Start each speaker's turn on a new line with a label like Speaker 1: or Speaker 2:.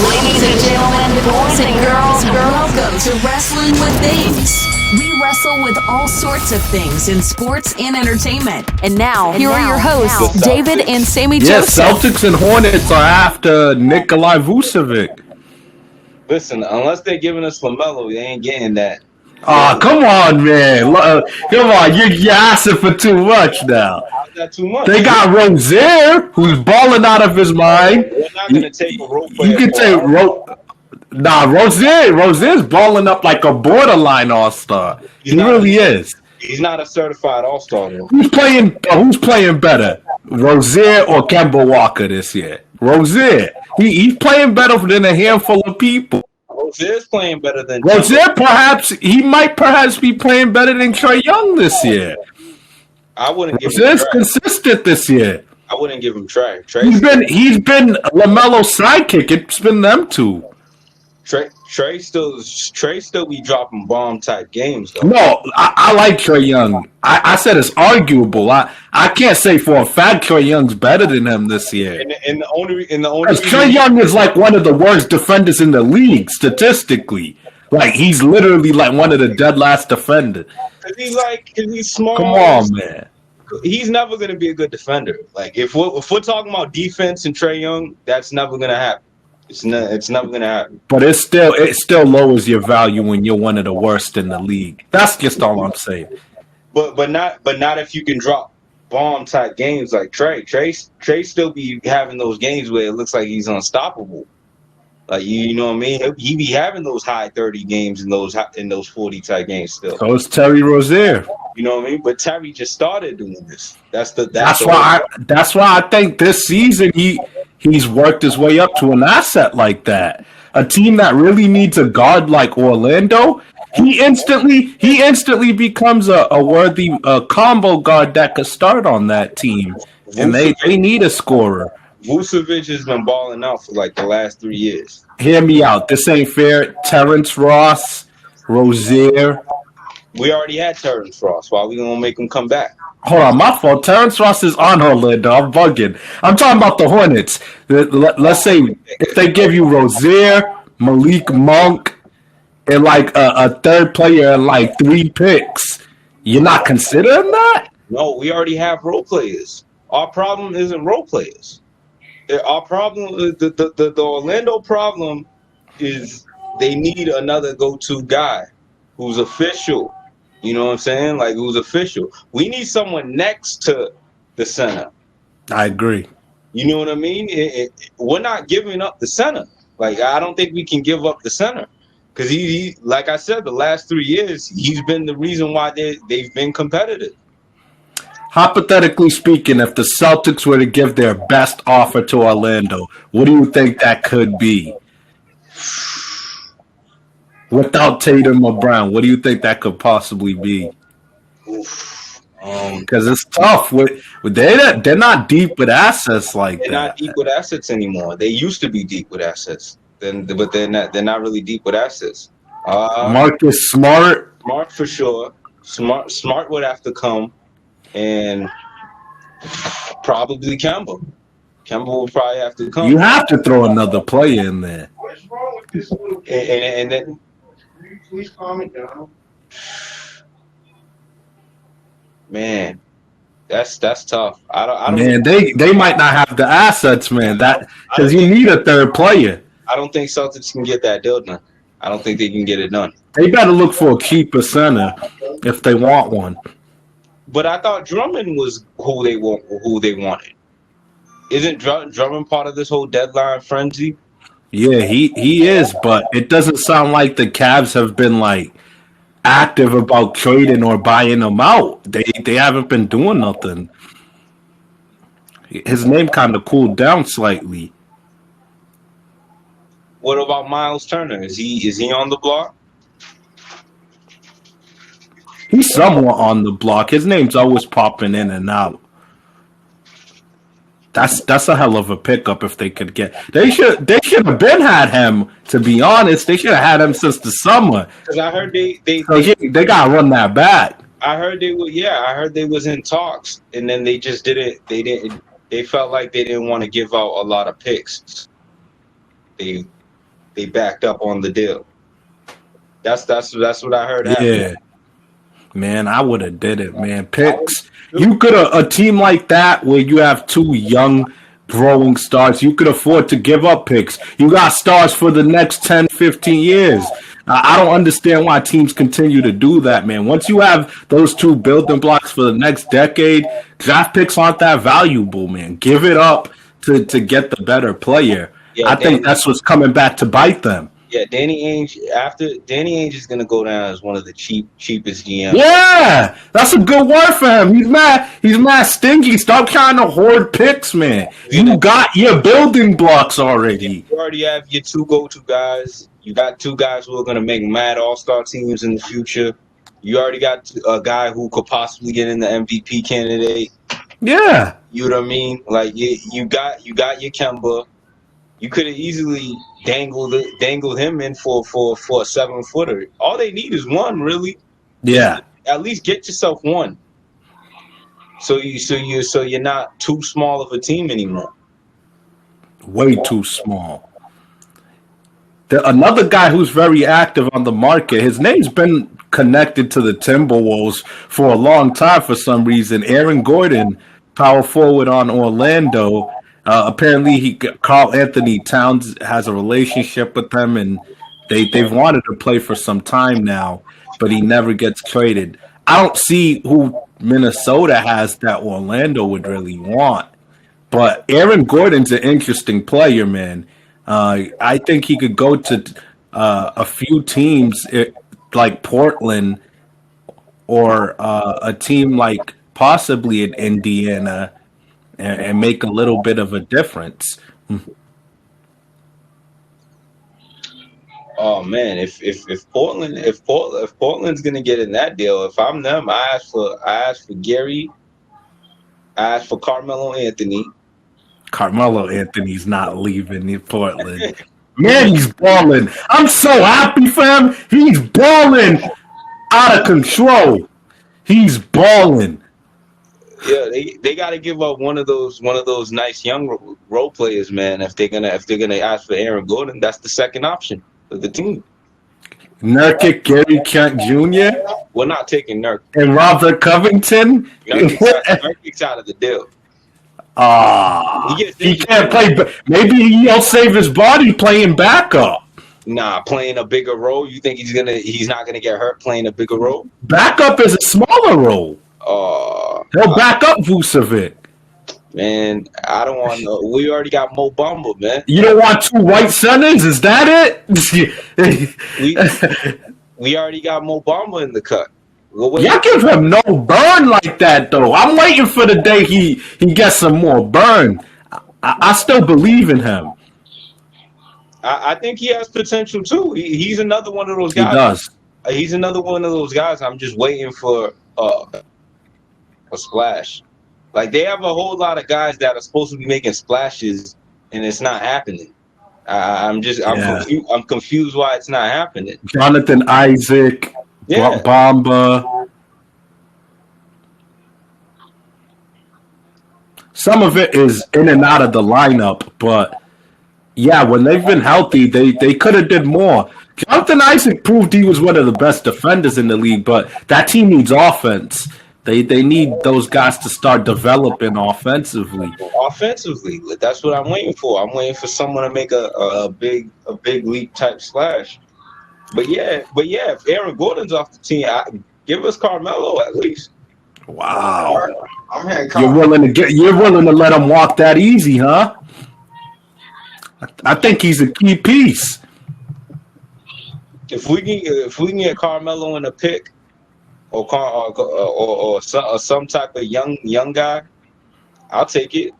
Speaker 1: Ladies and gentlemen, boys and girls, welcome to Wrestling with Things. We wrestle with all sorts of things in sports and entertainment. And now, here are your hosts, David and Sammy Joseph.
Speaker 2: Yes, Celtics and Hornets are after Nikolai Vucevic.
Speaker 3: Listen, unless they're giving us LaMelo, they ain't getting that.
Speaker 2: Oh, come on, man. Come on, you're asking for too much now.
Speaker 3: How's that too much?
Speaker 2: They got Rozier, who's balling out of his mind.
Speaker 3: We're not going to take a role player.
Speaker 2: You can take Rozier's balling up like a borderline all-star. He really is.
Speaker 3: He's not a certified all-star. Though.
Speaker 2: Who's playing better, Rozier or Kemba Walker this year? Rozier. He's playing better than a handful of people.
Speaker 3: Rozier's playing better than
Speaker 2: Rozier. Might perhaps be playing better than Trae Young this year.
Speaker 3: I wouldn't give him
Speaker 2: Rozier's consistent this year.
Speaker 3: I wouldn't give him Trae.
Speaker 2: He's been LaMelo's sidekick. It's been them two.
Speaker 3: Trae still be dropping bomb type games though.
Speaker 2: No, I like Trae Young. I said it's arguable. I can't say for a fact Trae Young's better than him this year.
Speaker 3: And the only
Speaker 2: Trae Young is like one of the worst defenders in the league statistically. Like he's literally like one of the dead last defenders.
Speaker 3: Cause he's small.
Speaker 2: Come on, man.
Speaker 3: He's never gonna be a good defender. Like if we're talking about defense and Trae Young, that's never gonna happen. It's never gonna happen.
Speaker 2: But it still lowers your value when you're one of the worst in the league. That's just all I'm saying.
Speaker 3: But not if you can drop bomb type games like Trae. Trae still be having those games where it looks like he's unstoppable. Like you know what I mean? He be having those high 30 games in those 40 type games still.
Speaker 2: So it's Terry Rozier.
Speaker 3: You know what I mean? But Terry just started doing this. That's
Speaker 2: why I think this season he's worked his way up to an asset like that. A team that really needs a guard like Orlando, he instantly becomes a worthy combo guard that could start on that team. And they need a scorer.
Speaker 3: Vucevic has been balling out for like the last 3 years.
Speaker 2: Hear me out. This ain't fair. Terrence Ross, Rozier.
Speaker 3: We already had Terrence Ross. Why we gonna make him come back?
Speaker 2: Hold on, my fault. Terrence Ross is on Orlando. I'm bugging. I'm talking about the Hornets. Let's say if they give you Rozier, Malik Monk, and like a third player and like 3 picks, you're not considering that?
Speaker 3: No, we already have role players. Our problem isn't role players. Our problem, the Orlando problem is they need another go-to guy who's official. You know what I'm saying? Like, who's official. We need someone next to the center.
Speaker 2: I agree.
Speaker 3: You know what I mean? We're not giving up the center. Like, I don't think we can give up the center. Because, he, like I said, the last 3 years, he's been the reason why they've been competitive.
Speaker 2: Hypothetically speaking, if the Celtics were to give their best offer to Orlando, what do you think that could be? Without Tatum or Brown, what do you think that could possibly be? Because it's tough. They're not deep with assets like that.
Speaker 3: They're not deep with assets anymore. They used to be deep with assets, but they're not really deep with assets.
Speaker 2: Marcus Smart.
Speaker 3: Smart for sure. Smart would have to come. And probably Kemba. Kemba will probably have to come.
Speaker 2: You have to throw another player in there.
Speaker 4: What's wrong with this little
Speaker 3: and then
Speaker 4: please calm it down.
Speaker 3: Man, that's tough. I don't.
Speaker 2: Man, they might not have the assets, man. That because you need a third player.
Speaker 3: I don't think Celtics can get that deal done. I don't think they can get it done.
Speaker 2: They better look for a cheaper center if they want one.
Speaker 3: But I thought Drummond was who they wanted. Isn't Drummond part of this whole deadline frenzy?
Speaker 2: Yeah, he is, but it doesn't sound like the Cavs have been like active about trading or buying him out. They haven't been doing nothing. His name kind of cooled down slightly.
Speaker 3: What about Miles Turner? Is he on the block?
Speaker 2: He's somewhat on the block. His name's always popping in and out. That's a hell of a pickup if they could get. They should have been had him. To be honest, they should have had him since the summer.
Speaker 3: Because I heard they
Speaker 2: gotta run that back.
Speaker 3: I heard they were. Yeah, I heard they was in talks, and then they just didn't. They felt like they didn't want to give out a lot of picks. They they backed up on the deal. That's what I heard happen.
Speaker 2: Yeah. Man, I would have did it, man. Picks. You could a team like that where you have two young growing stars, you could afford to give up picks. You got stars for the next 10, 15 years. I don't understand why teams continue to do that, man. Once you have those two building blocks for the next decade, draft picks aren't that valuable, man. Give it up to get the better player. Yeah, I think that's what's coming back to bite them.
Speaker 3: Yeah, Danny Ainge is gonna go down as one of the cheapest GMs.
Speaker 2: Yeah, that's a good word for him. He's mad stingy. Stop trying to hoard picks, man. You got your building blocks already.
Speaker 3: You already have your two go-to guys. You got two guys who are gonna make mad all-star teams in the future. You already got a guy who could possibly get in the MVP candidate.
Speaker 2: Yeah,
Speaker 3: you know what I mean. Like you got your Kemba. You could have easily dangled him in for a 7-footer. All they need is one, really.
Speaker 2: Yeah.
Speaker 3: At least get yourself one. So you're not too small of a team anymore.
Speaker 2: Way too small. Another guy who's very active on the market, his name's been connected to the Timberwolves for a long time for some reason. Aaron Gordon, power forward on Orlando. Apparently, Karl Anthony Towns has a relationship with them, and they've wanted to play for some time now, but he never gets traded. I don't see who Minnesota has that Orlando would really want, but Aaron Gordon's an interesting player, man. I think he could go to a few teams like Portland or a team like possibly in Indiana and make a little bit of a difference.
Speaker 3: Oh man, if Portland's gonna get in that deal, if I'm them, I ask for Gary, I ask for Carmelo Anthony.
Speaker 2: Carmelo Anthony's not leaving Portland. Man, he's balling. I'm so happy for him. He's balling out of control. He's balling.
Speaker 3: Yeah, they got to give up one of those nice young role players, man. If they're gonna ask for Aaron Gordon, that's the second option for the team.
Speaker 2: Nurkic, Gary Kent Jr.
Speaker 3: We're not taking Nurkic
Speaker 2: and Robert Covington.
Speaker 3: Nurkic's out of the deal.
Speaker 2: He can't play. Maybe he'll save his body playing backup.
Speaker 3: Nah, playing a bigger role. You think he's not gonna get hurt playing a bigger role?
Speaker 2: Backup is a smaller role. He'll back up Vucevic.
Speaker 3: Man, I don't want no. We already got Mo Bamba, man.
Speaker 2: You don't want two white centers? Is that
Speaker 3: it? we already got Mo Bamba in the cut.
Speaker 2: Y'all give him no burn like that, though. I'm waiting for the day he gets some more burn. I still believe in him.
Speaker 3: I think he has potential, too. He's another one of those guys.
Speaker 2: He does.
Speaker 3: He's another one of those guys. I'm just waiting for a splash. Like, they have a whole lot of guys that are supposed to be making splashes, and it's not happening. I'm confused why it's not happening.
Speaker 2: Jonathan Isaac. Yeah. Bamba. Some of it is in and out of the lineup, but yeah, when they've been healthy, they could have did more. Jonathan Isaac proved he was one of the best defenders in the league, but that team needs offense. They need those guys to start developing offensively.
Speaker 3: Offensively, that's what I'm waiting for. I'm waiting for someone to make a big leap type splash. But yeah, if Aaron Gordon's off the team, give us Carmelo at least.
Speaker 2: Wow, you're willing to let him walk that easy, huh? I think he's a key piece.
Speaker 3: If we can get Carmelo in a pick, or some type of young guy, I'll take it.